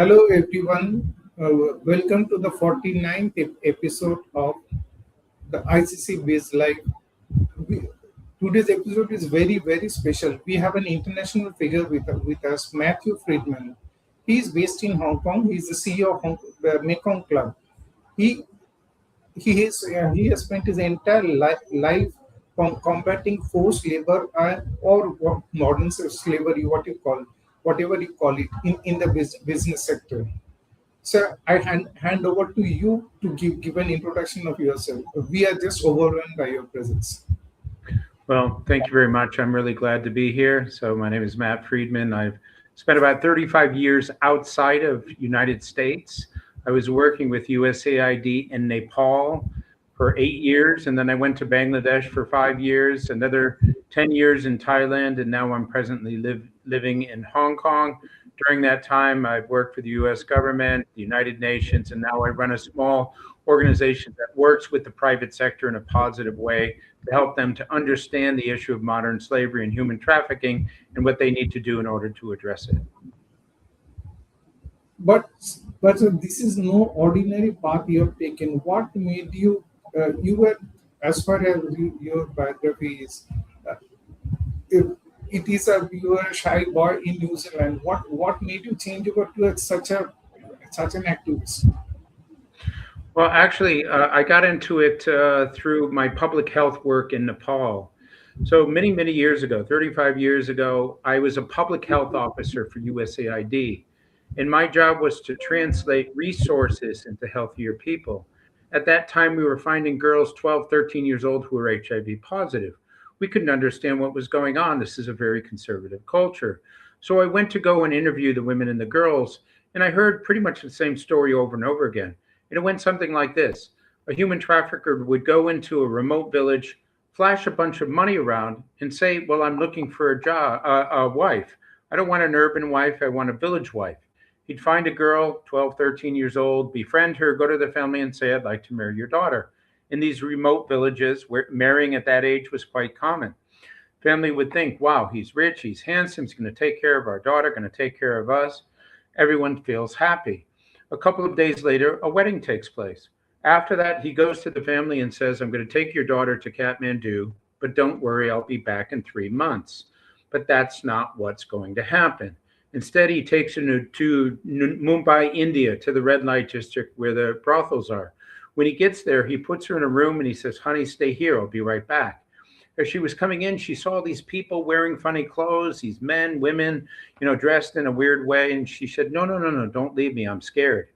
Hello, everyone. Welcome to the 49th episode of the ICC BiZ Live. We, Today's episode is very, very special. We have an international figure with us, Matthew Friedman. He is based in Hong Kong. He is the CEO of the Mekong Club. He he has spent his entire life combating forced labor or modern slavery, whatever you call it, in the business sector. Sir, I hand over to you to give an introduction of yourself. We are just overwhelmed by your presence. Well, thank you very much. I'm really glad to be here. So my name is Matt Friedman. I've spent about 35 years outside of United States. I was working with USAID in Nepal for 8 years, and then I went to Bangladesh for 5 years, another 10 years in Thailand, and now I'm presently living in Hong Kong. During that time, I've worked for the US government, the United Nations, and now I run a small organization that works with the private sector in a positive way to help them to understand the issue of modern slavery and human trafficking and what they need to do in order to address it. But this is no ordinary path you have taken. What made you? You were, as far as your biography is, uh, it, it is a you were a shy boy in New Zealand. What made you change over to such an activist? Well, actually, I got into it through my public health work in Nepal. So many, many years ago, 35 years ago, I was a public health officer for USAID. And my job was to translate resources into healthier people. At that time, we were finding girls 12, 13 years old who were HIV positive. We couldn't understand what was going on. This is a very conservative culture. So I went to go and interview the women and the girls, and I heard pretty much the same story over and over again. And it went something like this: a human trafficker would go into a remote village, flash a bunch of money around, and say, "Well, I'm looking for a job, a wife. I don't want an urban wife, I want a village wife." He'd find a girl, 12, 13 years old, befriend her, go to the family and say, "I'd like to marry your daughter." In these remote villages where marrying at that age was quite common, family would think, "Wow, he's rich, he's handsome, he's going to take care of our daughter, going to take care of us." Everyone feels happy. A couple of days later, a wedding takes place. After that, he goes to the family and says, "I'm going to take your daughter to Kathmandu, but don't worry, I'll be back in 3 months." But that's not what's going to happen. Instead, he takes her to Mumbai, India, to the red light district where the brothels are. When he gets there, he puts her in a room and he says, "Honey, stay here. I'll be right back." As she was coming in, she saw these people wearing funny clothes, these men, women, dressed in a weird way. And she said, "No, no, no, no, don't leave me. I'm scared."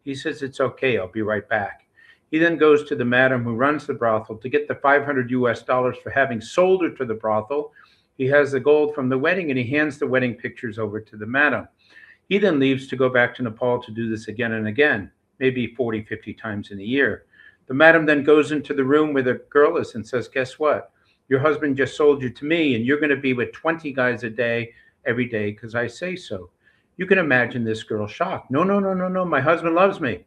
He says, "It's okay. I'll be right back." He then goes to the madam who runs the brothel to get the 500 US dollars for having sold her to the brothel. He has the gold from the wedding and he hands the wedding pictures over to the madam. He then leaves to go back to Nepal to do this again and again, maybe 40, 50 times in a year. The madam then goes into the room where the girl is and says, "Guess what? Your husband just sold you to me, and you're going to be with 20 guys a day every day because I say so." You can imagine this girl shocked. "No, no, no, no, no. My husband loves me."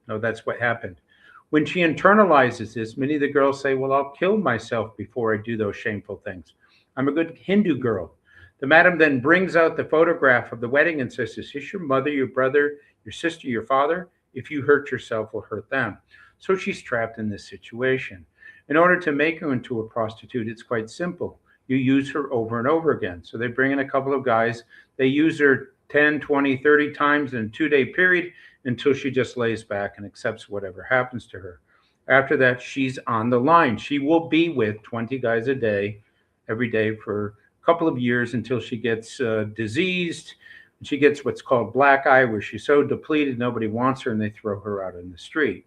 No, that's what happened. When she internalizes this, many of the girls say, "Well, I'll kill myself before I do those shameful things. I'm a good Hindu girl." The madam then brings out the photograph of the wedding and says, "Is this your mother, your brother, your sister, your father? If you hurt yourself, we'll hurt them." So she's trapped in this situation. In order to make her into a prostitute, it's quite simple. You use her over and over again. So they bring in a couple of guys. They use her 10, 20, 30 times in a 2 day period until she just lays back and accepts whatever happens to her. After that, she's on the line. She will be with 20 guys a day, every day for a couple of years until she gets diseased. She gets what's called black eye, where she's so depleted nobody wants her and they throw her out in the street.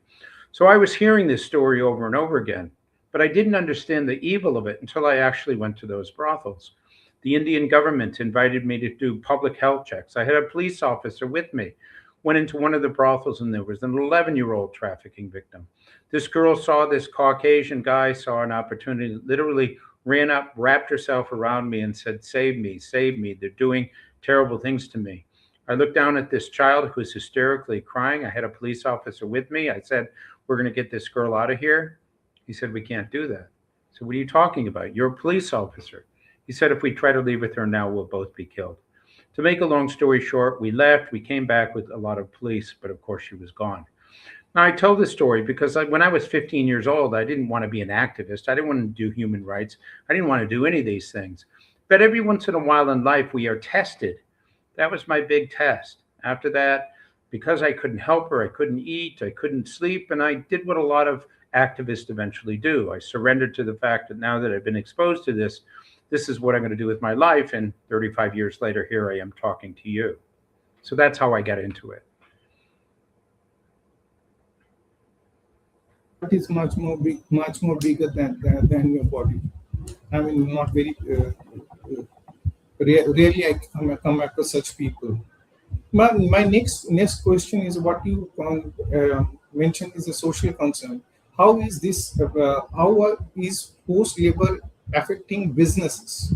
So I was hearing this story over and over again, but I didn't understand the evil of it until I actually went to those brothels. The Indian government invited me to do public health checks. I had a police officer with me. Went into one of the brothels and there was an 11-year-old trafficking victim. This girl saw this Caucasian guy, saw an opportunity, literally ran up, wrapped herself around me and said, "Save me, save me. They're doing terrible things to me." I looked down at this child who was hysterically crying. I had a police officer with me. I said, "We're going to get this girl out of here." He said, "We can't do that." So, "What are you talking about? You're a police officer." He said, "If we try to leave with her now, we'll both be killed." To make a long story short, we left. We came back with a lot of police, but of course she was gone. Now, I tell this story because when I was 15 years old, I didn't want to be an activist. I didn't want to do human rights. I didn't want to do any of these things. But every once in a while in life, we are tested. That was my big test. After that, because I couldn't help her, I couldn't eat, I couldn't sleep, and I did what a lot of activists eventually do. I surrendered to the fact that now that I've been exposed to this, this is what I'm going to do with my life. And 35 years later, here I am talking to you. So that's how I got into it. It is much more big, much more bigger than your body. I mean, not very rarely I come across such people. My next question is what you mentioned is a social concern. How is this? Is forced labor affecting businesses?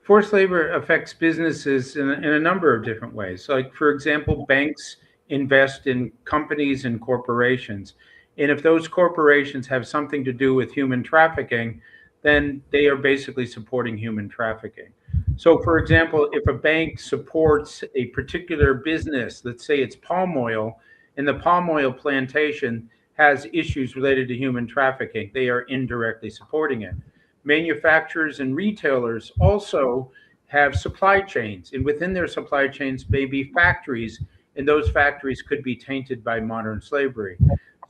Forced labor affects businesses in a number of different ways. Like, for example, banks invest in companies and corporations. And if those corporations have something to do with human trafficking, then they are basically supporting human trafficking. So, for example, if a bank supports a particular business, let's say it's palm oil, and the palm oil plantation has issues related to human trafficking, they are indirectly supporting it. Manufacturers and retailers also have supply chains, and within their supply chains may be factories, and those factories could be tainted by modern slavery.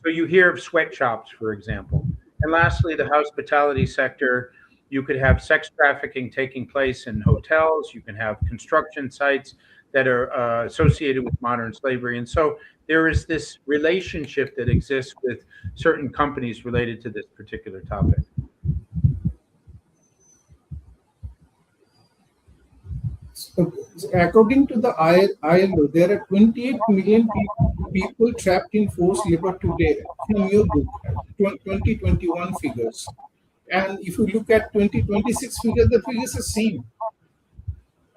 So you hear of sweatshops, for example. And lastly, the hospitality sector, you could have sex trafficking taking place in hotels, you can have construction sites that are associated with modern slavery. And so there is this relationship that exists with certain companies related to this particular topic. So, according to the ILO, there are 28 million people trapped in forced labor today. From your book, 2021 figures, and if you look at 2026 figures, the figures are same.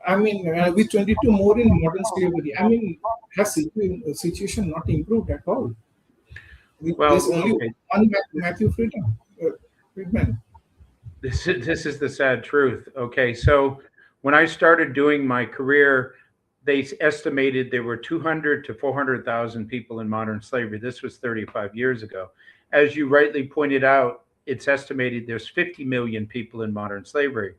I mean, with 22 more in modern slavery. I mean, has situation not improved at all? There's Well, only okay, one Matthew Friedman. this is the sad truth. Okay, so when I started doing my career, they estimated there were 200 to 400,000 people in modern slavery. This was 35 years ago. As you rightly pointed out, it's estimated there's 50 million people in modern slavery.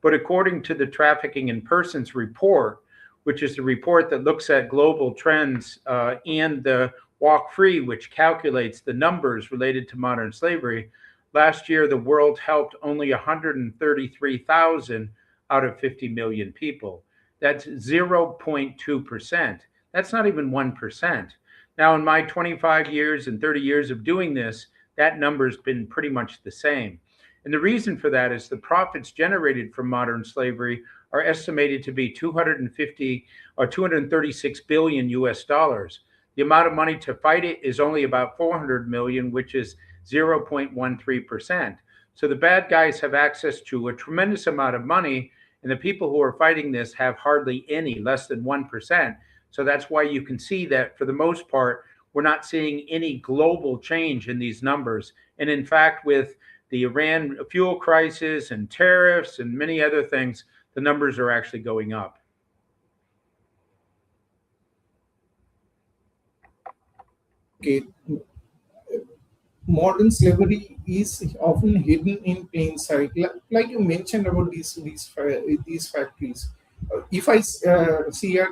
But according to the Trafficking in Persons report, which is the report that looks at global trends, and the Walk Free, which calculates the numbers related to modern slavery, last year the world helped only 133,000 out of 50 million people. That's 0.2%. That's not even 1%. Now, in my 25 years and 30 years of doing this, that number's been pretty much the same. And the reason for that is the profits generated from modern slavery are estimated to be 250 or 236 billion US dollars. The amount of money to fight it is only about 400 million, which is 0.13%. So the bad guys have access to a tremendous amount of money, and the people who are fighting this have hardly any, less than 1%. So that's why you can see that for the most part, we're not seeing any global change in these numbers. And in fact, with the Iran fuel crisis and tariffs and many other things, the numbers are actually going up. Okay, modern slavery is often hidden in plain sight, like you mentioned about these factories. If I see a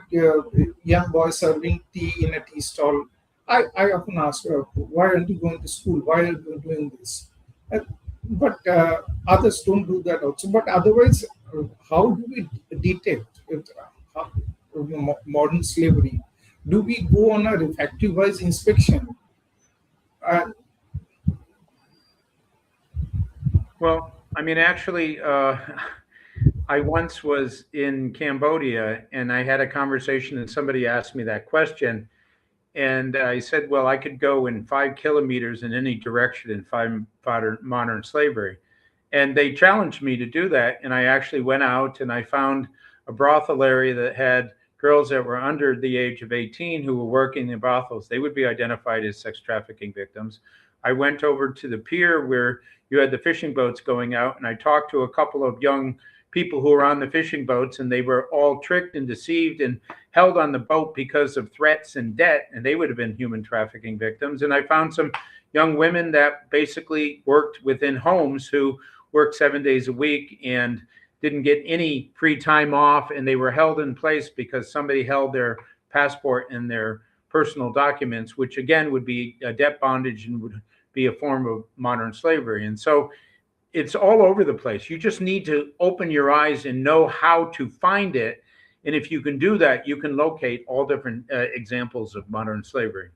young boy serving tea in a tea stall, I often ask, why aren't you going to school? Why are you doing this? Uh, but others don't do that also. But otherwise, how do we detect modern slavery? Do we go on a factory-wise inspection? Uh, Well, I mean, actually, I once was in Cambodia and I had a conversation and somebody asked me that question. And I said, well, I could go in 5 kilometers in any direction and find modern slavery. And they challenged me to do that. And I actually went out and I found a brothel area that had girls that were under the age of 18 who were working in brothels. They would be identified as sex trafficking victims. I went over to the pier where you had the fishing boats going out and I talked to a couple of young people who were on the fishing boats, and they were all tricked and deceived and held on the boat because of threats and debt, and they would have been human trafficking victims. And I found some young women that basically worked within homes who worked 7 days a week and didn't get any free time off, and they were held in place because somebody held their passport and their personal documents, which again would be a debt bondage and would be a form of modern slavery. And so it's all over the place. You just need to open your eyes and know how to find it. And if you can do that, you can locate all different examples of modern slavery.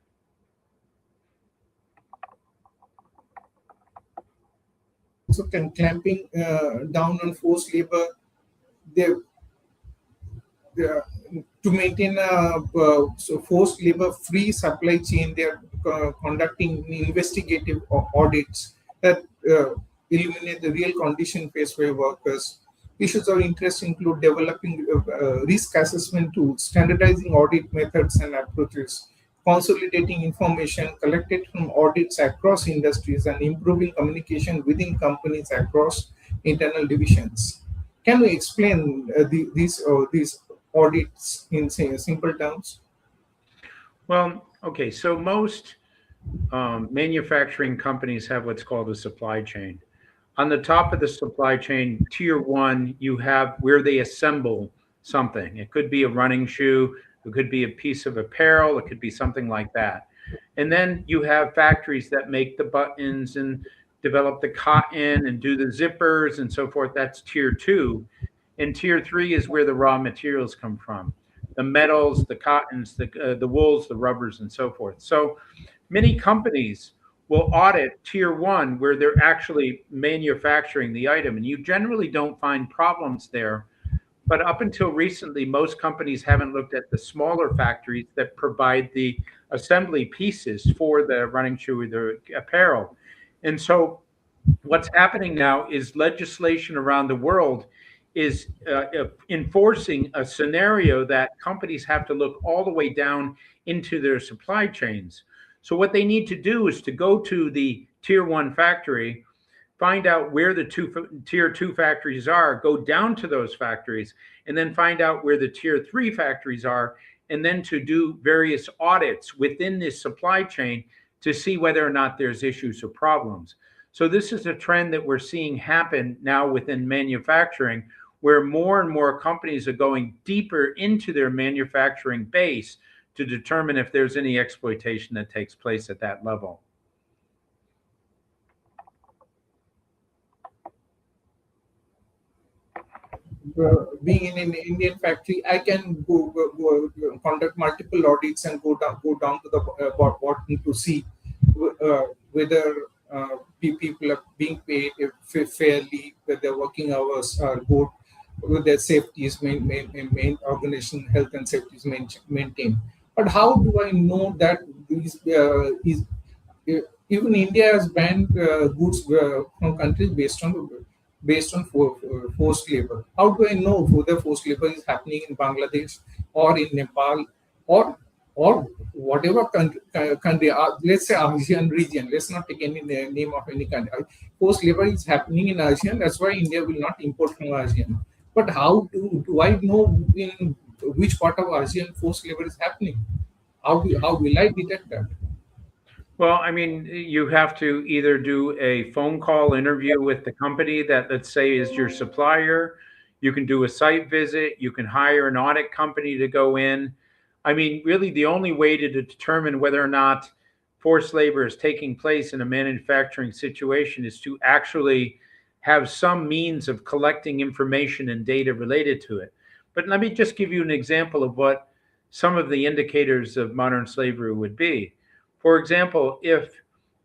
So clamping down on forced labor, they, to maintain a so forced labor free supply chain, they are conducting investigative audits that illuminate the real condition faced by workers. Issues of interest include developing risk assessment tools, standardizing audit methods and approaches, consolidating information collected from audits across industries, and improving communication within companies across internal divisions. Can we explain these audits in simple terms? Well, okay, so most manufacturing companies have what's called a supply chain. On the top of the supply chain, tier one, you have where they assemble something. It could be a running shoe, it could be a piece of apparel, it could be something like that. And then you have factories that make the buttons and develop the cotton and do the zippers and so forth. That's tier two. And tier three is where the raw materials come from, the metals, the cottons, the wools, the rubbers, and so forth. So many companies will audit tier one where they're actually manufacturing the item, and you generally don't find problems there. But up until recently, most companies haven't looked at the smaller factories that provide the assembly pieces for the running shoe or the apparel. And so what's happening now is legislation around the world is enforcing a scenario that companies have to look all the way down into their supply chains. So what they need to do is to go to the tier one factory, find out where the tier two factories are, go down to those factories, and then find out where the tier three factories are, and then to do various audits within this supply chain to see whether or not there's issues or problems. So this is a trend that we're seeing happen now within manufacturing, where more and more companies are going deeper into their manufacturing base to determine if there's any exploitation that takes place at that level. Being in an Indian factory, I can conduct multiple audits and go down to the bottom to see whether people are being paid fairly, whether their working hours are good, whether their safety is organization health and safety is maintained. But how do I know that these is even India has banned goods from countries based on forced labor. How do I know whether forced labor is happening in Bangladesh or in Nepal or whatever country, let's say ASEAN region. Let's not take any name of any country. Forced labor is happening in ASEAN. That's why India will not import from ASEAN. But how do I know in which part of ASEAN forced labor is happening? How will I detect that? Well, I mean, you have to either do a phone call interview with the company that, let's say, is your supplier. You can do a site visit. You can hire an audit company to go in. I mean, really, the only way to determine whether or not forced labor is taking place in a manufacturing situation is to actually have some means of collecting information and data related to it. But let me just give you an example of what some of the indicators of modern slavery would be. For example, if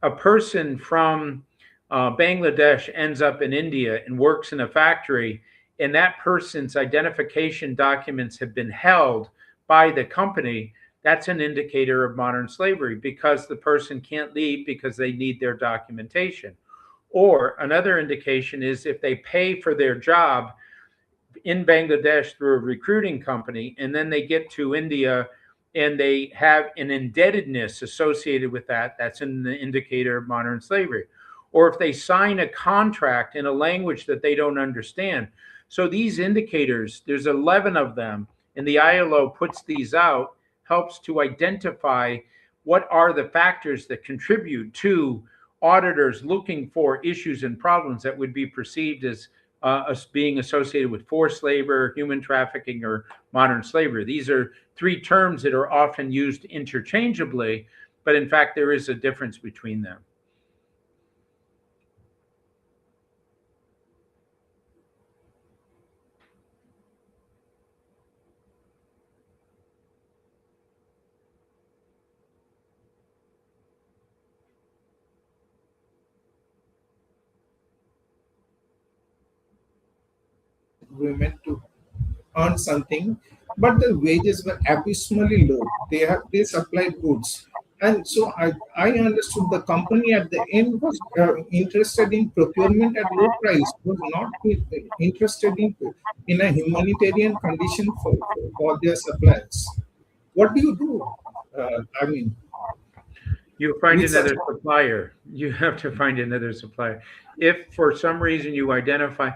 a person from Bangladesh ends up in India and works in a factory, and that person's identification documents have been held by the company, that's an indicator of modern slavery because the person can't leave because they need their documentation. Or another indication is if they pay for their job in Bangladesh through a recruiting company, and then they get to India and they have an indebtedness associated with that, that's an indicator of modern slavery. Or if they sign a contract in a language that they don't understand. So these indicators, there's 11 of them, and the ILO puts these out, helps to identify what are the factors that contribute to auditors looking for issues and problems that would be perceived as being associated with forced labor, human trafficking, or modern slavery. These are three terms that are often used interchangeably, but in fact, there is a difference between them. women to earn something, but the wages were abysmally low. They supplied goods, and so I understood the company at the end was interested in procurement at low price, was not interested in a humanitarian condition for their suppliers. What do you do? I mean, You find with such. another supplier. You have to find another supplier. If for some reason you identify,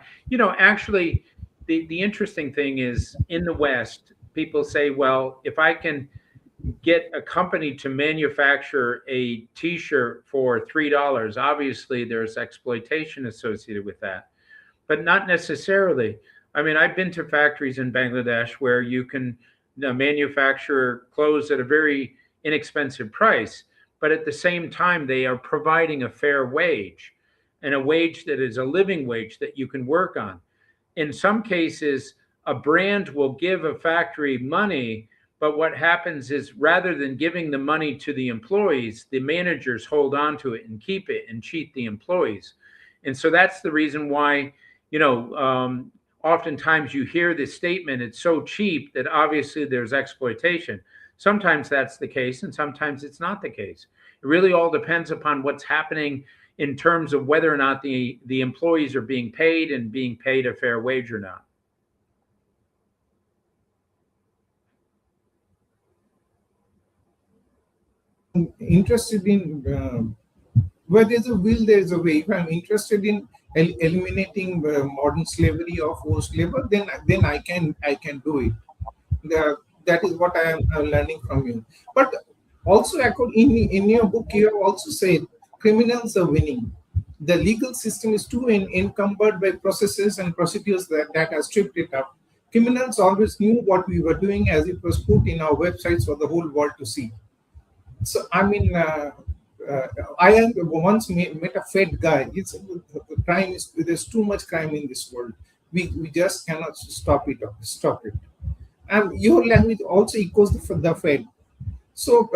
actually, the interesting thing is in the West, people say, well, if I can get a company to manufacture a t-shirt for $3, obviously there's exploitation associated with that, but not necessarily. I mean, I've been to factories in Bangladesh where you can manufacture clothes at a very inexpensive price, but at the same time, they are providing a fair wage and a wage that is a living wage that you can work on. In some cases, a brand will give a factory money, but what happens is rather than giving the money to the employees, the managers hold on to it and keep it and cheat the employees. And so that's the reason why, oftentimes you hear this statement, it's so cheap that obviously there's exploitation. Sometimes that's the case, and sometimes it's not the case. It really all depends upon what's happening in terms of whether or not the employees are being paid and being paid a fair wage or not. Interested in where there's a will, there's a way. If I'm interested in eliminating modern slavery or forced labor, then I can do it. That is what I'm learning from you. But also, in your book, you have also said criminals are winning. The legal system is too encumbered by processes and procedures that have stripped it up. Criminals always knew what we were doing as it was put in our websites for the whole world to see. So I mean, I am once met a Fed guy. It's crime is there's too much crime in this world. We just cannot stop it. And your language also echoes the Fed. So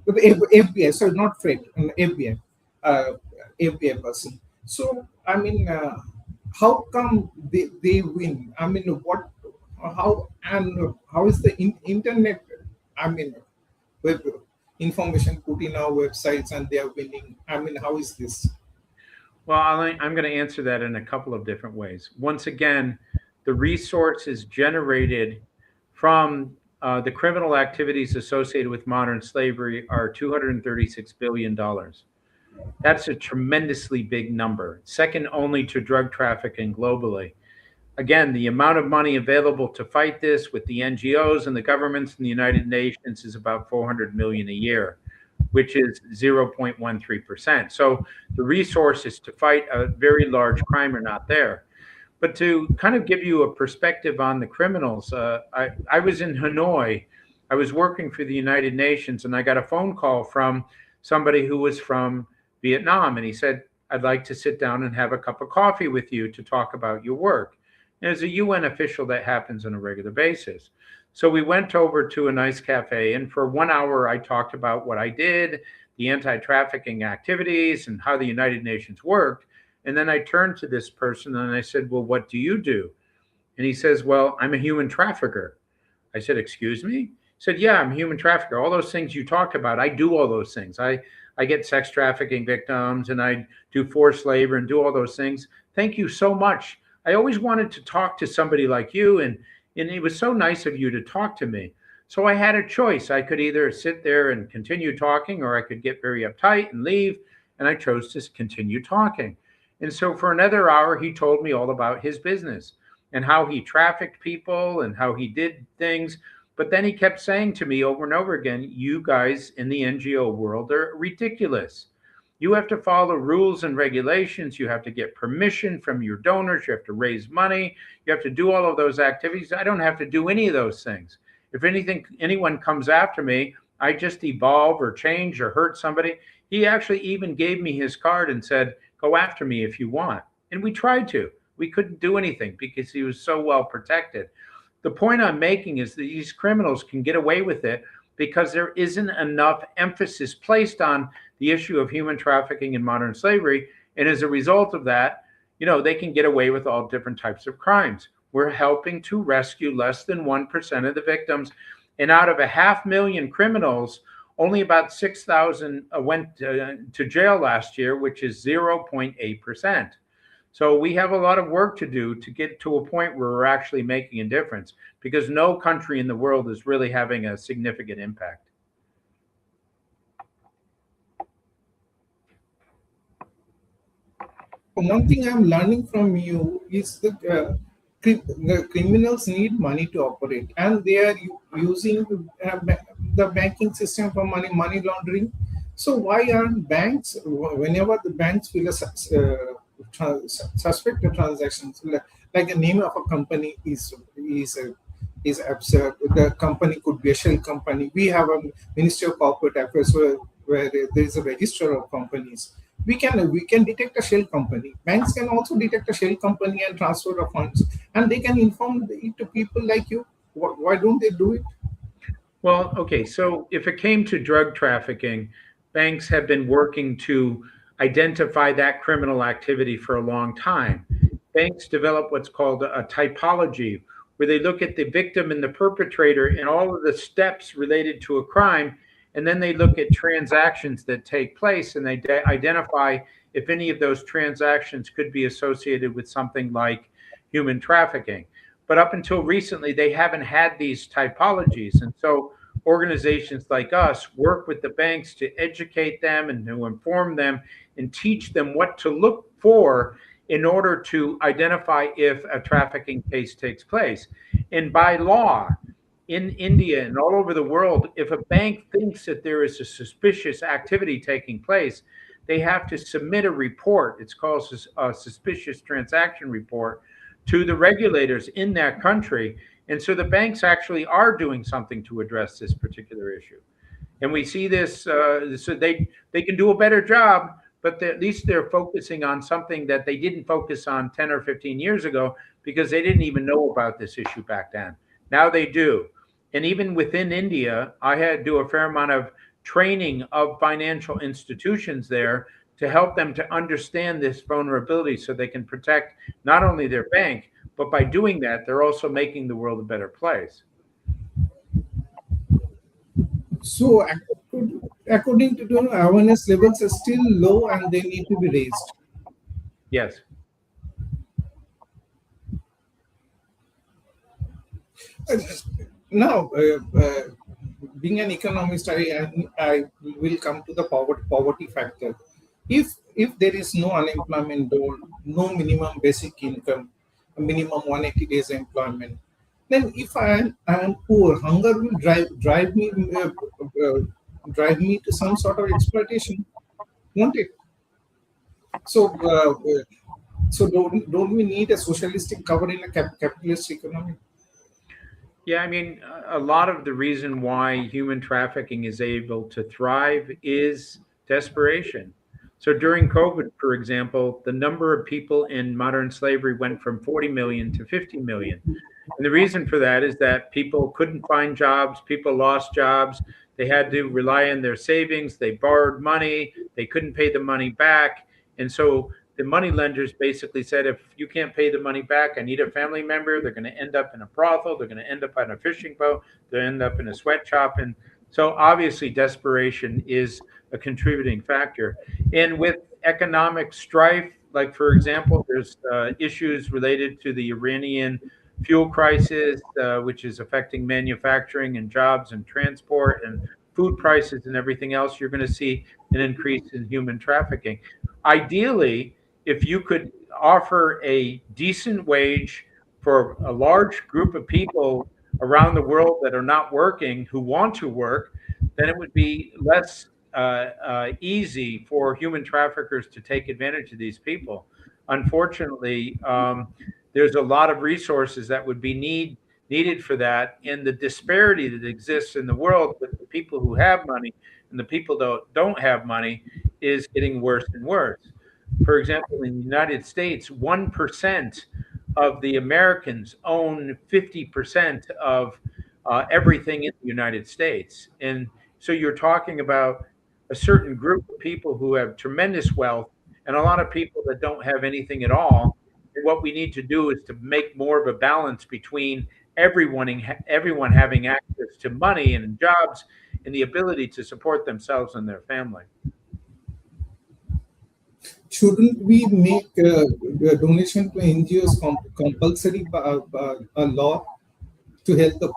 the FBI, sorry, not Fed, FBI, uh, FBI person. So I mean, how come they win? I mean, how is the internet? I mean, with information put in our websites and they are winning. I mean, how is this? Well, I'm going to answer that in a couple of different ways. Once again, the resources generated from the criminal activities associated with modern slavery are $236 billion. That's a tremendously big number, second only to drug trafficking globally. Again, the amount of money available to fight this with the NGOs and the governments and the United Nations is about 400 million a year, which is 0.13%. So the resources to fight a very large crime are not there. But to kind of give you a perspective on the criminals, I was in Hanoi. I was working for the United Nations, and I got a phone call from somebody who was from Vietnam, and he said, "I'd like to sit down and have a cup of coffee with you to talk about your work." And as a UN official, that happens on a regular basis. So we went over to a nice cafe, and for 1 hour, I talked about what I did, the anti-trafficking activities, and how the United Nations worked. And then I turned to this person and I said, "Well, what do you do?" And he says, "Well, I'm a human trafficker." I said, "Excuse me?" He said, "Yeah, I'm a human trafficker. All those things you talked about, I do all those things. I get sex trafficking victims and I do forced labor and do all those things. Thank you so much. I always wanted to talk to somebody like you, and it was so nice of you to talk to me." So I had a choice. I could either sit there and continue talking, or I could get very uptight and leave. And I chose to continue talking. And so for another hour, he told me all about his business. and how he trafficked people and how he did things. But then he kept saying to me over and over again, you guys in the NGO world are ridiculous. You have to follow rules and regulations. You have to get permission from your donors. You have to raise money. You have to do all of those activities. I don't have to do any of those things. If anyone comes after me, I just evolve or change or hurt somebody. He actually even gave me his card and said, go after me if you want. And we tried to. We couldn't do anything because he was so well protected. The point I'm making is that these criminals can get away with it because there isn't enough emphasis placed on the issue of human trafficking and modern slavery. And as a result of that, they can get away with all different types of crimes. We're helping to rescue less than 1% of the victims. And out of 500,000 criminals, only about 6,000 went to jail last year, which is 0.8%. So we have a lot of work to do to get to a point where we're actually making a difference, because no country in the world is really having a significant impact. One thing I'm learning from you is that the criminals need money to operate, and they are using the banking system for money laundering. So why aren't banks, whenever the banks feel suspect the transactions, like the name of a company is absurd. The company could be a shell company. We have a Ministry of Corporate Affairs where there is a register of companies. We can detect a shell company. Banks can also detect a shell company and transfer the funds, and they can inform it to people like you. Why don't they do it? Well, okay, so if it came to drug trafficking, banks have been working to identify that criminal activity for a long time. Banks develop what's called a typology, where they look at the victim and the perpetrator and all of the steps related to a crime, and then they look at transactions that take place and they identify if any of those transactions could be associated with something like human trafficking. But up until recently, they haven't had these typologies. And so organizations like us work with the banks to educate them and to inform them and teach them what to look for in order to identify if a trafficking case takes place. And by law, in India and all over the world, if a bank thinks that there is a suspicious activity taking place, they have to submit a report. It's called a suspicious transaction report to the regulators in that country. And so the banks actually are doing something to address this particular issue. And we see this, so they can do a better job, but at least they're focusing on something that they didn't focus on 10 or 15 years ago because they didn't even know about this issue back then. Now they do. And even within India, I had to do a fair amount of training of financial institutions there to help them to understand this vulnerability so they can protect not only their bank, but by doing that, they're also making the world a better place. So according to the awareness levels are still low and they need to be raised. Yes. Now, being an economist, I will come to the poverty factor. If there is no unemployment goal, no minimum basic income, a minimum 180 days employment, then if I am poor, hunger will uh, drive me to some sort of exploitation, won't it? So, don't we need a socialistic cover in a capitalist economy? Yeah, I mean, a lot of the reason why human trafficking is able to thrive is desperation. So during COVID, for example, the number of people in modern slavery went from 40 million to 50 million. And the reason for that is that people couldn't find jobs, people lost jobs, they had to rely on their savings, they borrowed money, they couldn't pay the money back. And so the money lenders basically said, if you can't pay the money back, I need a family member. They're going to end up in a brothel, they're going to end up on a fishing boat, they'll end up in a sweatshop. And so obviously desperation is a contributing factor. And with economic strife, like for example, there's issues related to the Iranian fuel crisis, which is affecting manufacturing and jobs and transport and food prices and everything else. You're going to see an increase in human trafficking. Ideally, if you could offer a decent wage for a large group of people around the world that are not working who want to work, then it would be less easy for human traffickers to take advantage of these people. Unfortunately, there's a lot of resources that would be needed for that, and the disparity that exists in the world with the people who have money and the people that don't have money is getting worse and worse. For example, in the United States, 1% of the Americans own 50% of everything in the United States. And so you're talking about a certain group of people who have tremendous wealth and a lot of people that don't have anything at all. And what we need to do is to make more of a balance between everyone having access to money and jobs and the ability to support themselves and their family. Shouldn't we make the donation to NGOs compulsory by a law to help the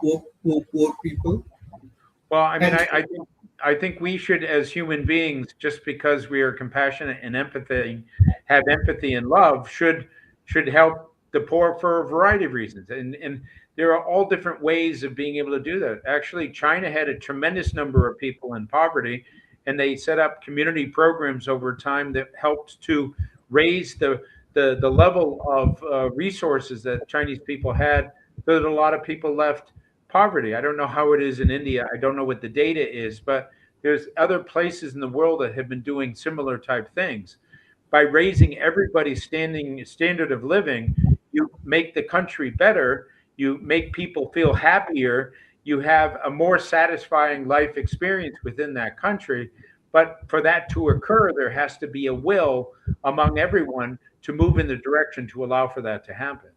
poor people? Well, I mean, And I think we should, as human beings, just because we are compassionate and have empathy and love, should help the poor for a variety of reasons. And there are all different ways of being able to do that. Actually, China had a tremendous number of people in poverty, and they set up community programs over time that helped to raise the level of resources that Chinese people had, so that a lot of people left poverty. I don't know how it is in India. I don't know what the data is, but there's other places in the world that have been doing similar type things. By raising everybody's standard of living, you make the country better, you make people feel happier, you have a more satisfying life experience within that country. But for that to occur, there has to be a will among everyone to move in the direction to allow for that to happen.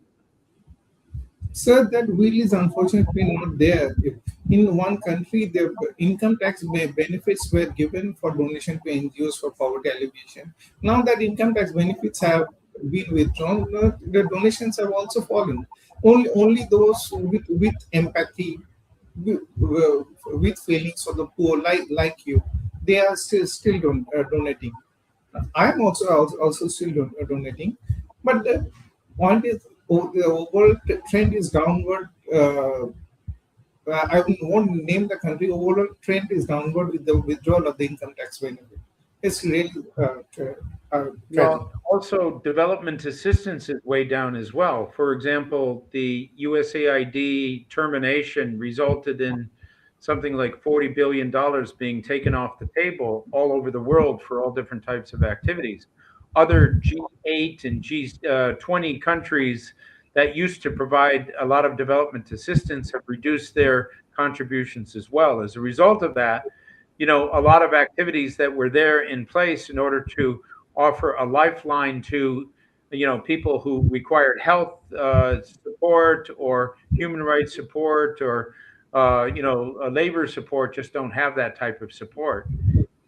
sir, that will is unfortunately not there. In one country, the income tax benefits were given for donation to NGOs for poverty alleviation. Now that income tax benefits have been withdrawn, the donations have also fallen. Only those with empathy, with feelings for the poor, like you, they are still donating. I'm also still donating, but the point is, the overall trend is downward. I won't name the country. Overall trend is downward with the withdrawal of the income tax benefit. It's really tragic. Well, also development assistance is way down as well. For example, the USAID termination resulted in something like $40 billion being taken off the table all over the world for all different types of activities. Other G8 and G20 countries that used to provide a lot of development assistance have reduced their contributions as well. As a result of that, a lot of activities that were there in place in order to offer a lifeline to, people who required health support or human rights support or, labor support just don't have that type of support.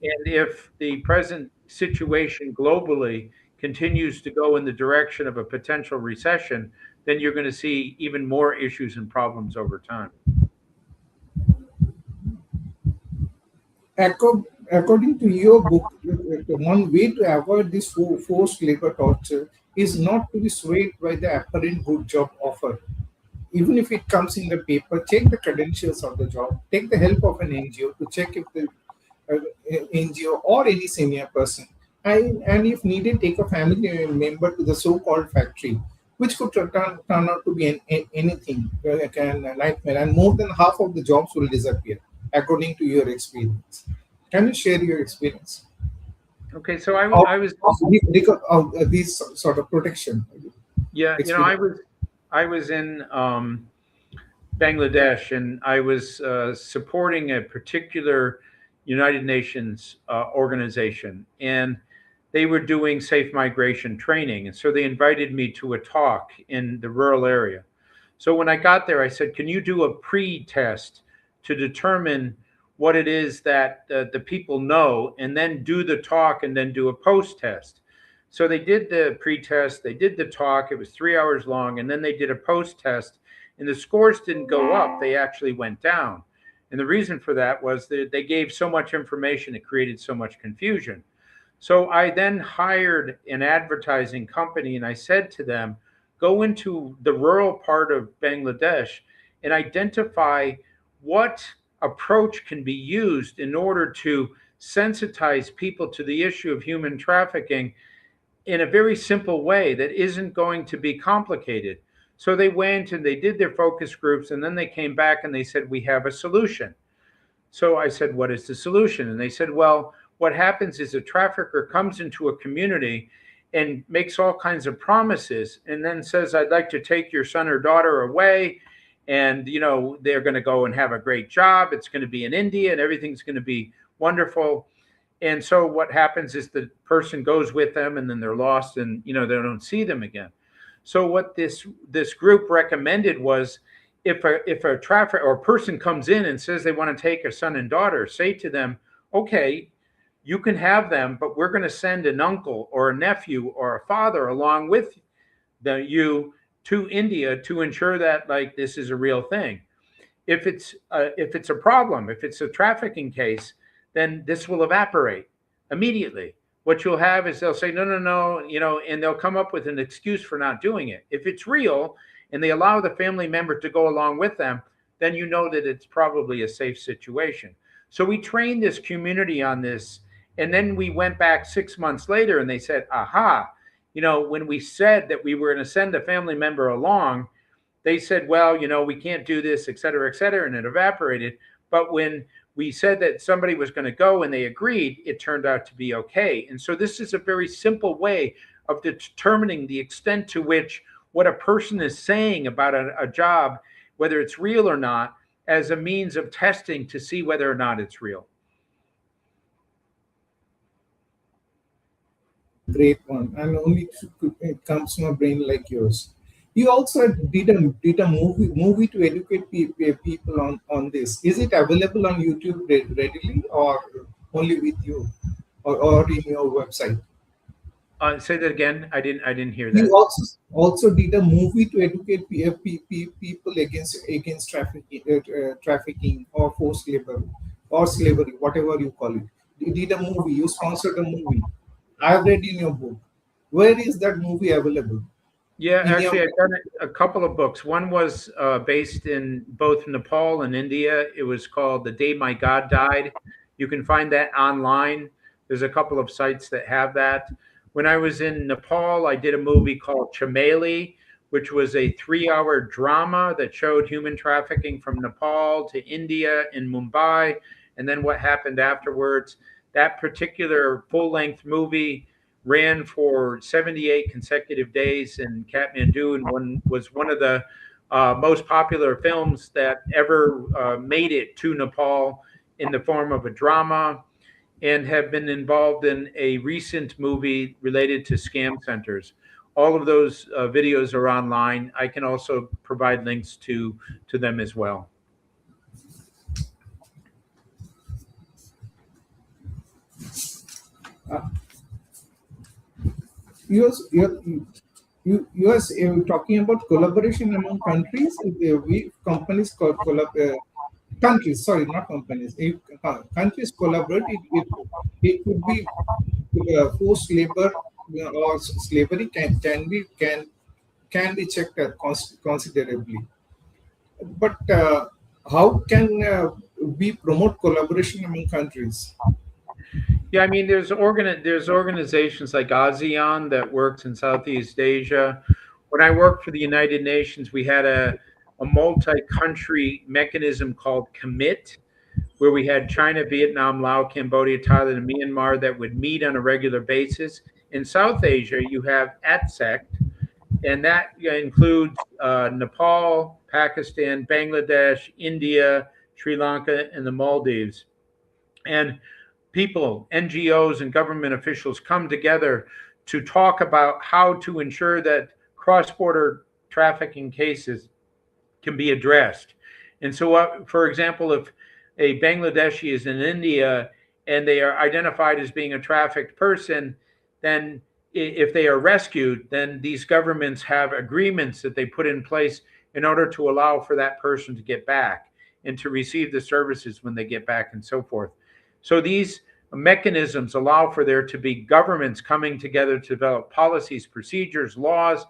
And if the present situation globally continues to go in the direction of a potential recession, then you're going to see even more issues and problems over time. According to your book, the one way to avoid this forced labor torture is not to be swayed by the apparent good job offer. Even if it comes in the paper, check the credentials of the job. Take the help of an NGO to check if the uh, NGO or any senior person. And if needed, take a family member to the so-called factory, which could turn out to be anything, like a nightmare. And more than half of the jobs will disappear, according to your experience. Can you share your experience Okay, so I, of, I was of this sort of protection yeah, experience? I was in Bangladesh, and I was supporting a particular United Nations organization, and they were doing safe migration training, and so they invited me to a talk in the rural area. So when I got there, I said, "Can you do a pre-test to determine what it is that the people know, and then do the talk, and then do a post-test?" So they did the pre-test, they did the talk. It was 3 hours long, and then they did a post-test, and the scores didn't go up, they actually went down. And the reason for that was that they gave so much information, it created so much confusion. So I then hired an advertising company, and I said to them, go into the rural part of Bangladesh and identify what approach can be used in order to sensitize people to the issue of human trafficking in a very simple way that isn't going to be complicated. So they went and they did their focus groups, and then they came back and they said, we have a solution. So I said, what is the solution? And they said, well, what happens is a trafficker comes into a community and makes all kinds of promises and then says, I'd like to take your son or daughter away. And, they're going to go and have a great job. It's going to be in India and everything's going to be wonderful. And so what happens is the person goes with them and then they're lost and, they don't see them again. So what this group recommended was, if a traffic or a person comes in and says they want to take a son and daughter, say to them, okay, you can have them, but we're going to send an uncle or a nephew or a father along with you to India to ensure that this is a real thing. If it's a problem, if it's a trafficking case, then this will evaporate immediately. What you'll have is they'll say, no, no, no, and they'll come up with an excuse for not doing it. If it's real and they allow the family member to go along with them, then you know that it's probably a safe situation. So we trained this community on this. And then we went back 6 months later and they said, aha, when we said that we were going to send a family member along, they said, well, we can't do this, et cetera, and it evaporated. But when we said that somebody was going to go and they agreed, it turned out to be okay. And so this is a very simple way of determining the extent to which what a person is saying about a job, whether it's real or not, as a means of testing to see whether or not it's real. Great one, and only it comes to my brain like yours. You also did a movie to educate people on this. Is it available on YouTube readily, or only with you, or in your website? Say that again. I didn't hear You that. also did a movie to educate people against trafficking or forced labor or slavery, whatever you call it. You did a movie. You sponsored a movie. I've read in your book. Where is that movie available? Yeah, In your actually, I've done a couple of books. One was based in both Nepal and India. It was called The Day My God Died. You can find that online. There's a couple of sites that have that. When I was in Nepal, I did a movie called Chameli, which was a 3-hour drama that showed human trafficking from Nepal to India in Mumbai, and then what happened afterwards. That particular full-length movie ran for 78 consecutive days in Kathmandu, and was one of the most popular films that ever made it to Nepal in the form of a drama, and have been involved in a recent movie related to scam centers. All of those videos are online. I can also provide links to them as well. uh, you're talking about collaboration among countries. We companies countries, sorry, not companies. If countries collaborate, it could be forced labor, or slavery can be checked considerably. But how can we promote collaboration among countries? Yeah, I mean, there's organizations like ASEAN that works in Southeast Asia. When I worked for the United Nations, we had a multi-country mechanism called Commit, where we had China, Vietnam, Laos, Cambodia, Thailand, and Myanmar that would meet on a regular basis. In South Asia, you have ATSEC, and that includes Nepal, Pakistan, Bangladesh, India, Sri Lanka, and the Maldives. And people, NGOs, and government officials come together to talk about how to ensure that cross border trafficking cases can be addressed. And so, for example, if a Bangladeshi is in India and they are identified as being a trafficked person, then if they are rescued, then these governments have agreements that they put in place in order to allow for that person to get back and to receive the services when they get back and so forth. So these mechanisms allow for there to be governments coming together to develop policies, procedures, laws,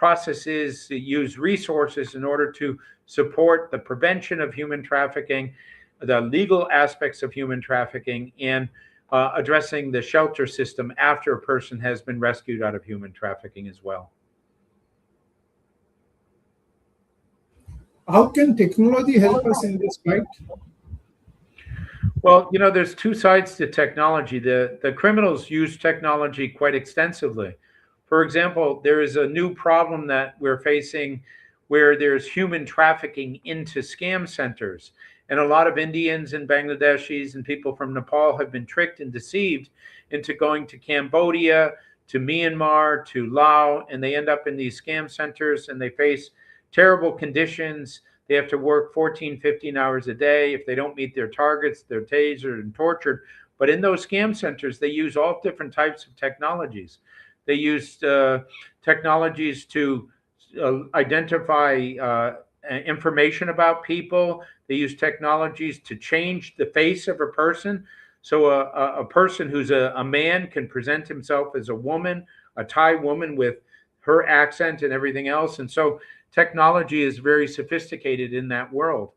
processes, use resources in order to support the prevention of human trafficking, the legal aspects of human trafficking, and addressing the shelter system after a person has been rescued out of human trafficking as well. How can technology help us in this fight? Well, there's two sides to technology. The criminals use technology quite extensively. For example, there is a new problem that we're facing where there's human trafficking into scam centers. And a lot of Indians and Bangladeshis and people from Nepal have been tricked and deceived into going to Cambodia, to Myanmar, to Laos, and they end up in these scam centers and they face terrible conditions. They have to work 14, 15 hours a day. If they don't meet their targets, they're tasered and tortured. But in those scam centers, they use all different types of technologies. They use technologies to identify information about people. They use technologies to change the face of a person. So a person who's a man can present himself as a woman, a Thai woman with her accent and everything else. And so technology is very sophisticated in that world.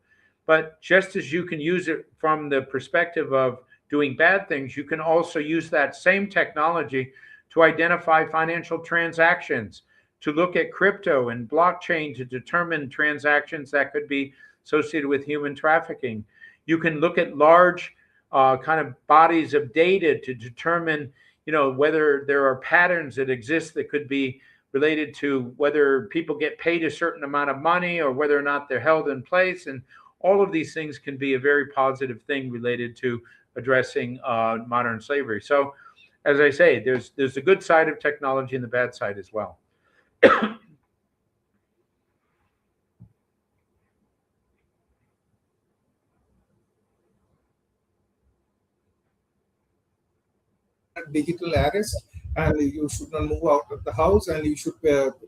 But just as you can use it from the perspective of doing bad things, you can also use that same technology to identify financial transactions, to look at crypto and blockchain to determine transactions that could be associated with human trafficking. You can look at large kind of bodies of data to determine, whether there are patterns that exist that could be related to whether people get paid a certain amount of money or whether or not they're held in place. And all of these things can be a very positive thing related to addressing modern slavery. So, as I say, there's the good side of technology and the bad side as well. Digital arrest, and you should not move out of the house, and you should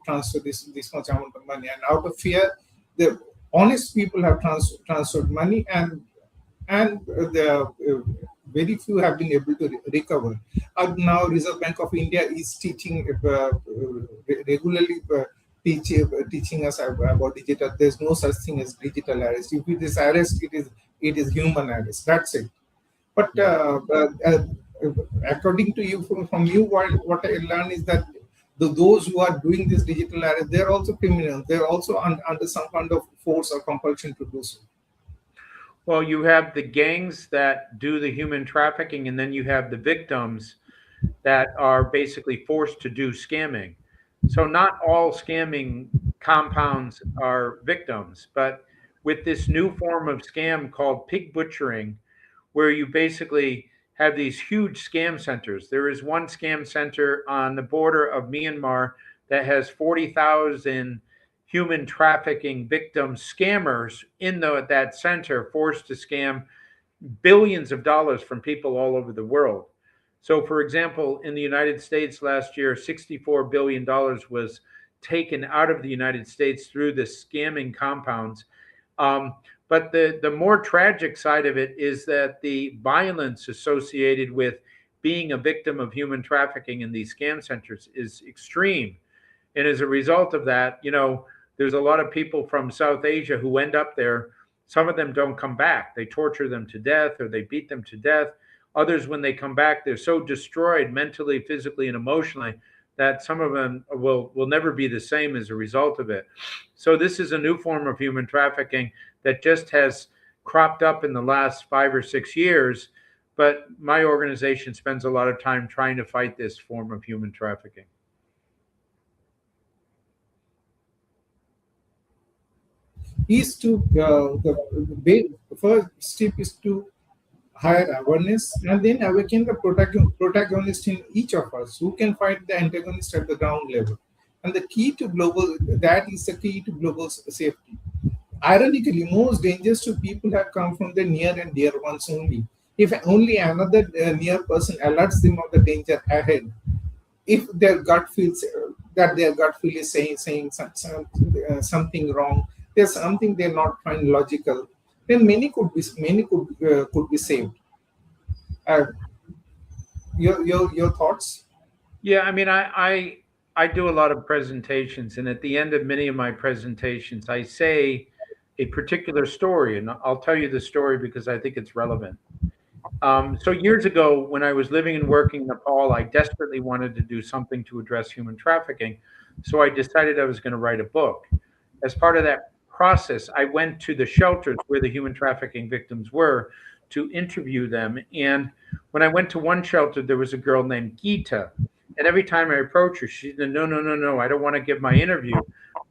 transfer this much amount of money. And out of fear, the honest people have transferred money, and the very few have been able to recover. And now Reserve Bank of India is teaching regularly. Teaching us about digital. There's no such thing as digital arrest. If it is arrest, it is human arrest. That's it. But according to you, from you, what I learned is that those who are doing this digital arrest, they're also criminals. They're also under some kind of force or compulsion to do so. Well, you have the gangs that do the human trafficking, and then you have the victims that are basically forced to do scamming. So, not all scamming compounds are victims, but with this new form of scam called pig butchering, where you basically have these huge scam centers. There is one scam center on the border of Myanmar that has 40,000 human trafficking victim scammers in that center, forced to scam billions of dollars from people all over the world. So, for example, in the United States last year, $64 billion was taken out of the United States through the scamming compounds. But the more tragic side of it is that the violence associated with being a victim of human trafficking in these scam centers is extreme. And as a result of that, there's a lot of people from South Asia who end up there. Some of them don't come back. They torture them to death or they beat them to death. Others, when they come back, they're so destroyed mentally, physically, and emotionally that some of them will never be the same as a result of it. So this is a new form of human trafficking that just has cropped up in the last 5 or 6 years. But my organization spends a lot of time trying to fight this form of human trafficking. Is to the first step is to higher awareness, and then awaken the protagonist in each of us who can fight the antagonist at the ground level. And the key to that is the key to global safety. Ironically, most dangers to people have come from the near and dear ones only. If only another near person alerts them of the danger ahead, if their gut feel is saying something wrong, there's something they're not find logical, then many could be saved. Uh, your thoughts? Yeah, I mean, I do a lot of presentations, and at the end of many of my presentations, I say a particular story, and I'll tell you the story because I think it's relevant. So years ago, when I was living and working in Nepal, I desperately wanted to do something to address human trafficking. So I decided I was going to write a book. As part of that process, I went to the shelters where the human trafficking victims were to interview them. And when I went to one shelter, there was a girl named Gita. And every time I approached her, she said, "No, no, no, no, I don't want to give my interview."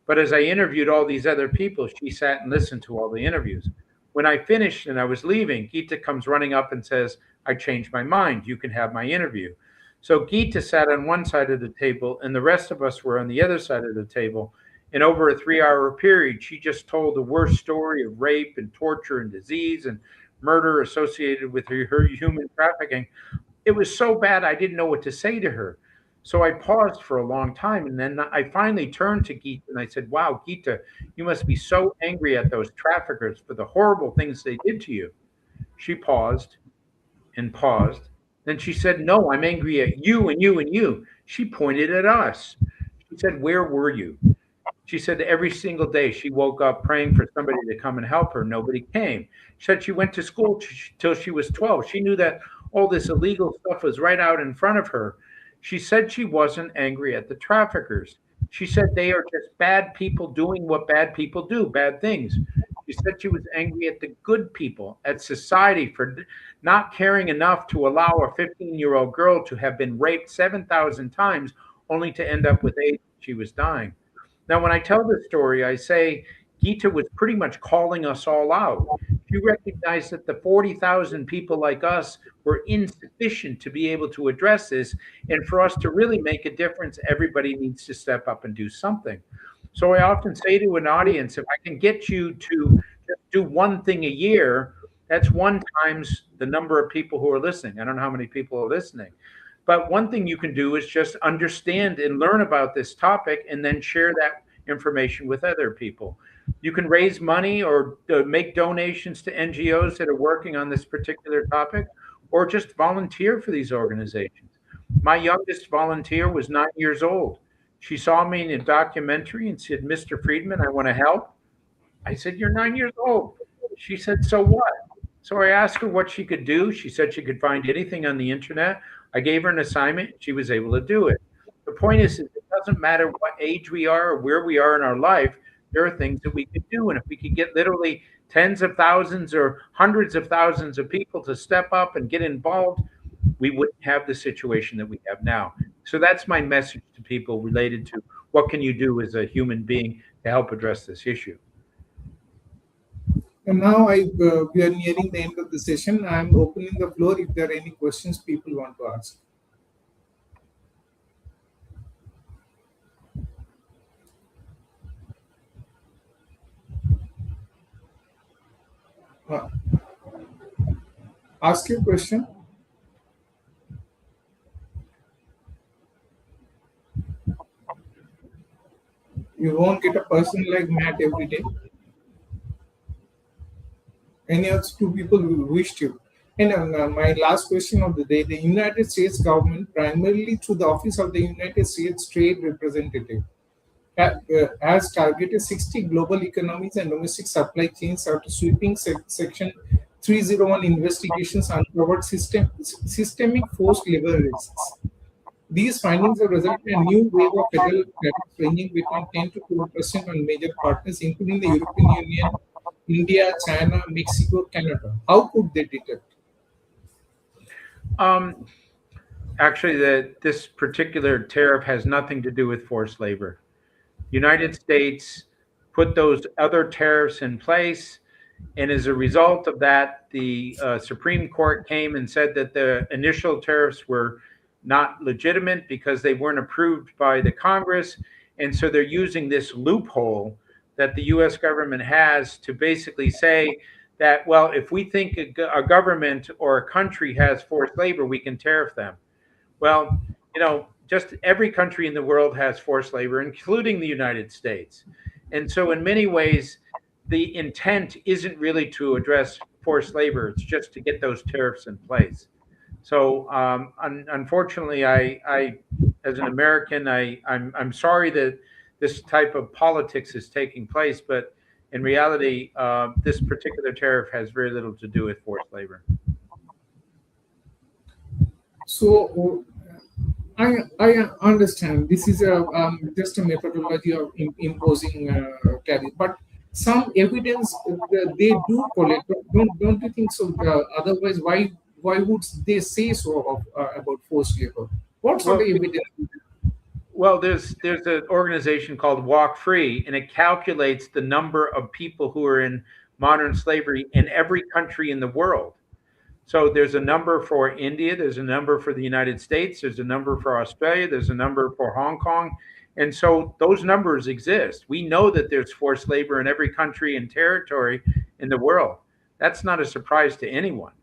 But as I interviewed all these other people, she sat and listened to all the interviews. When I finished and I was leaving, Gita comes running up and says, "I changed my mind. You can have my interview." So Gita sat on one side of the table, and the rest of us were on the other side of the table. And over a 3 hour period, she just told the worst story of rape and torture and disease and murder associated with her human trafficking. It was so bad, I didn't know what to say to her. So I paused for a long time. And then I finally turned to Gita and I said, "Wow, Gita, you must be so angry at those traffickers for the horrible things they did to you." She paused and paused. Then she said, "No, I'm angry at you and you and you." She pointed at us. She said, "Where were you?" She said every single day she woke up praying for somebody to come and help her. Nobody came. She said she went to school till she was 12. She knew that all this illegal stuff was right out in front of her. She said she wasn't angry at the traffickers. She said they are just bad people doing what bad people do, bad things. She said she was angry at the good people, at society for not caring enough to allow a 15-year-old girl to have been raped 7,000 times only to end up with AIDS. She was dying. Now, when I tell this story, I say Gita was pretty much calling us all out. She recognized that the 40,000 people like us were insufficient to be able to address this. And for us to really make a difference, everybody needs to step up and do something. So I often say to an audience, if I can get you to just do one thing a year, that's one times the number of people who are listening. I don't know how many people are listening. But one thing you can do is just understand and learn about this topic and then share that information with other people. You can raise money or make donations to NGOs that are working on this particular topic, or just volunteer for these organizations. My youngest volunteer was 9 years old. She saw me in a documentary and said, "Mr. Friedman, I want to help." I said, "You're 9 years old." She said, "So what?" So I asked her what she could do. She said she could find anything on the internet. I gave her an assignment. She was able to do it. The point is, it doesn't matter what age we are or where we are in our life, there are things that we could do. And if we could get literally tens of thousands or hundreds of thousands of people to step up and get involved, we wouldn't have the situation that we have now. So that's my message to people related to what can you do as a human being to help address this issue. And now we are nearing the end of the session. I am opening the floor if there are any questions people want to ask. Uh, Ask your question. You won't get a person like Matt every day. Any other two people who wished you. And my last question of the day: the United States government, primarily through the Office of the United States Trade Representative, has targeted 60 global economies and domestic supply chains after sweeping Section 301 investigations uncovered systemic forced labor risks. These findings have resulted in a new wave of federal tariffs ranging between 10 to 12% on major partners, including the European Union, India, China, Mexico, Canada. How could they detect? Um, Actually, this particular tariff has nothing to do with forced labor. United States put those other tariffs in place, and as a result of that, the Supreme Court came and said that the initial tariffs were not legitimate because they weren't approved by the Congress, and so they're using this loophole that the U.S. government has to basically say that, well, if we think a government or a country has forced labor, we can tariff them. Well, just every country in the world has forced labor, including the United States. And so, in many ways, the intent isn't really to address forced labor, it's just to get those tariffs in place. So, unfortunately, as an American, I'm sorry that this type of politics is taking place, but in reality, this particular tariff has very little to do with forced labor. So I understand this is just a methodology of imposing tariff, but some evidence they do collect. Don't you think so? Otherwise, why would they say so about forced labor? What sort Well, of evidence? well, there's an organization called Walk Free, and it calculates the number of people who are in modern slavery in every country in the world. So there's a number for India, there's a number for the United States, there's a number for Australia, there's a number for Hong Kong. And so those numbers exist. We know that there's forced labor in every country and territory in the world. That's not a surprise to anyone.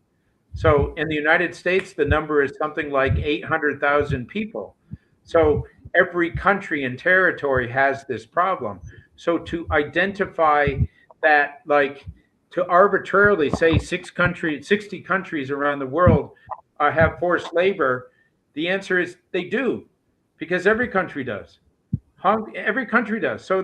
So in the United States, the number is something like 800,000 people. So every country and territory has this problem. So to identify that, like, to arbitrarily say 60 countries around the world have forced labor, the answer is they do, because every country does. Every country does. So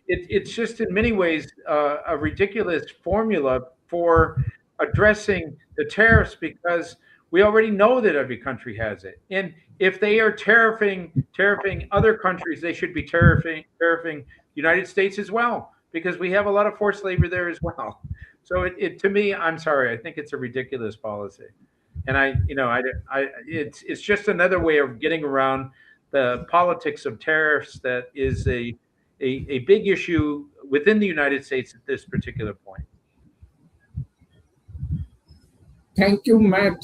it's just in many ways a ridiculous formula for addressing the tariffs, because we already know that every country has it. And if they are tariffing other countries, they should be tariffing the United States as well, because we have a lot of forced labor there as well. So it to me, I'm sorry, I think it's a ridiculous policy. And it's just another way of getting around the politics of tariffs that is a big issue within the United States at this particular point. Thank you, Matt.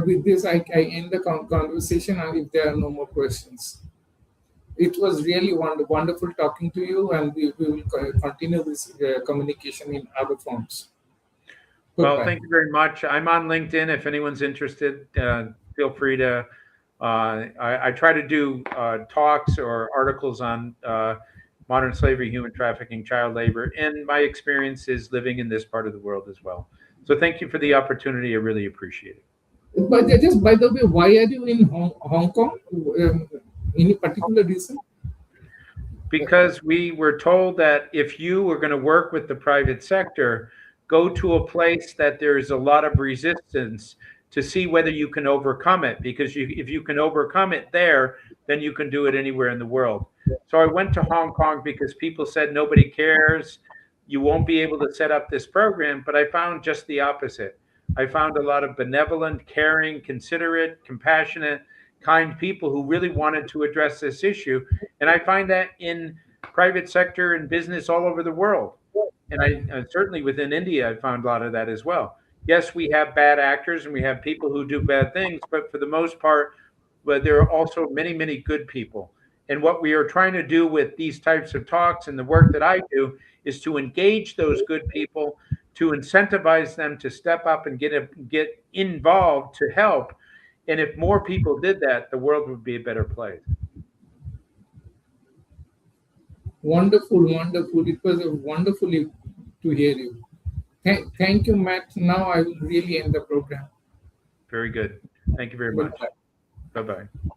With this, I end the conversation, and if there are no more questions. It was really wonderful talking to you, and we will continue this communication in other forms. Well, Goodbye. thank you very much. I'm on LinkedIn. If anyone's interested, feel free to. I try to do talks or articles on modern slavery, human trafficking, child labor, and my experience is living in this part of the world as well. So thank you for the opportunity. I really appreciate it. But just by the way, why are you in Hong Kong? Any particular reason? Because we were told that if you were going to work with the private sector, go to a place that there's a lot of resistance to see whether you can overcome it. Because if you can overcome it there, then you can do it anywhere in the world. So I went to Hong Kong because people said nobody cares. You won't be able to set up this program. But I found just the opposite. I found a lot of benevolent, caring, considerate, compassionate, kind people who really wanted to address this issue. And I find that in private sector and business all over the world. And I certainly within India, I found a lot of that as well. Yes, we have bad actors and we have people who do bad things, but for the most part, but there are also many, many good people. And what we are trying to do with these types of talks and the work that I do is to engage those good people, to incentivize them to step up and get involved to help. And if more people did that, the world would be a better place. Wonderful, wonderful. It was wonderful to hear you. Thank you, Matt. Now I will really end the program. Very good. Thank you very much. Goodbye. Bye-bye.